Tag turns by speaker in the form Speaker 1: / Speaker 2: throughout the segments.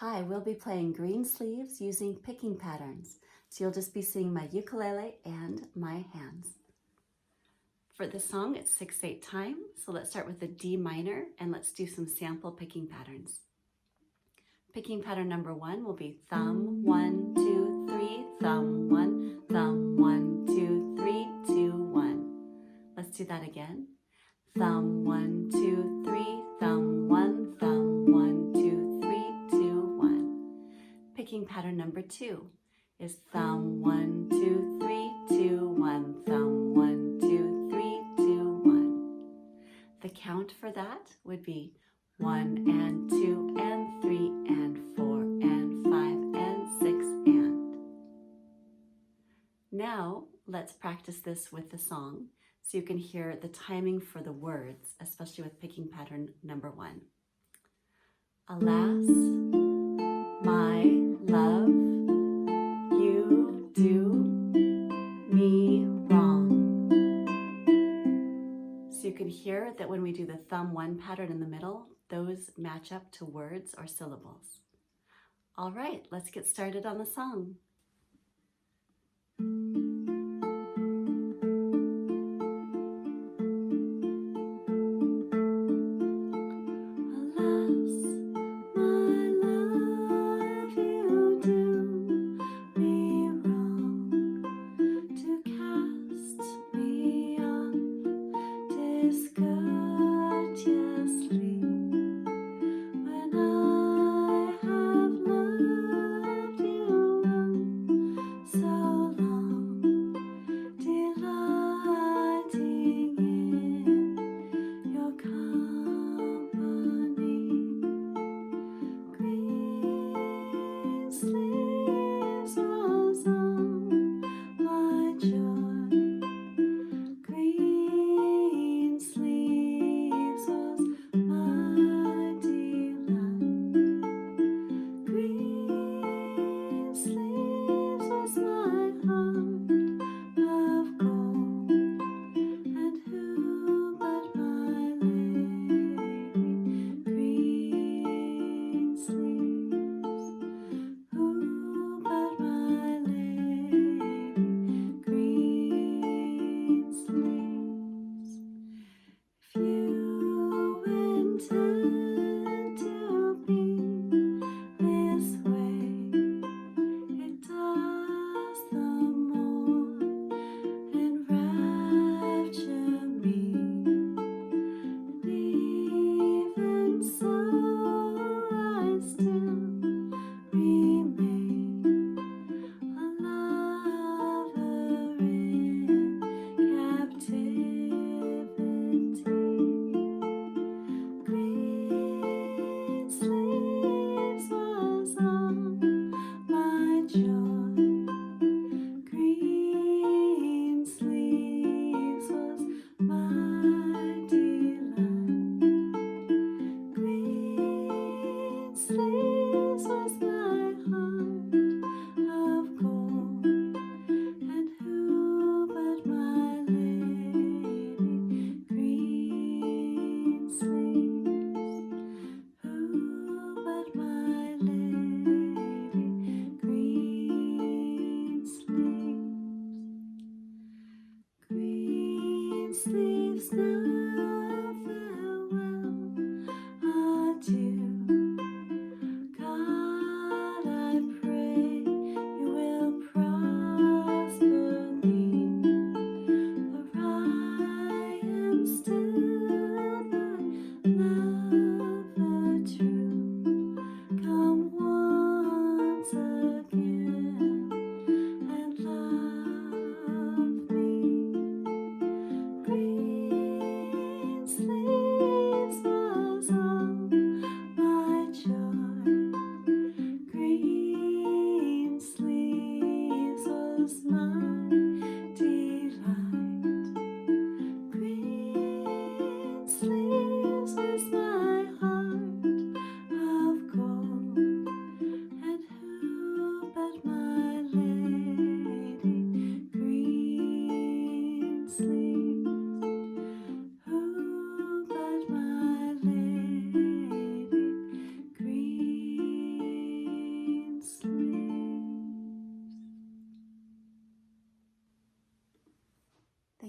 Speaker 1: Hi, we'll be playing Greensleeves using picking patterns. So you'll just be seeing my ukulele and my hands. For this song, it's 6/8 time. So let's start with the D minor and let's do some sample picking patterns. Picking pattern number 1 will be thumb, 1, 2, 3, thumb, 1, thumb, 1, 2, 3, 2, 1. Let's do that again. Thumb, 1, 2, 3, thumb, 1, thumb, 1, 2, 3, 2, 1. Picking pattern number 2 is thumb, 1, 2, 3, 2, 1, thumb, 1, 2, 3, 2, 1. The count for that would be 1 and 2 and 3 and 4 and 5 and 6 and. Now let's practice this with the song so you can hear the timing for the words, especially with picking pattern number 1. Alas, my love, you do me wrong. So you can hear that when we do the thumb 1 pattern in the middle, those match up to words or syllables. All right, let's get started on the song.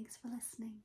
Speaker 1: Thanks for listening.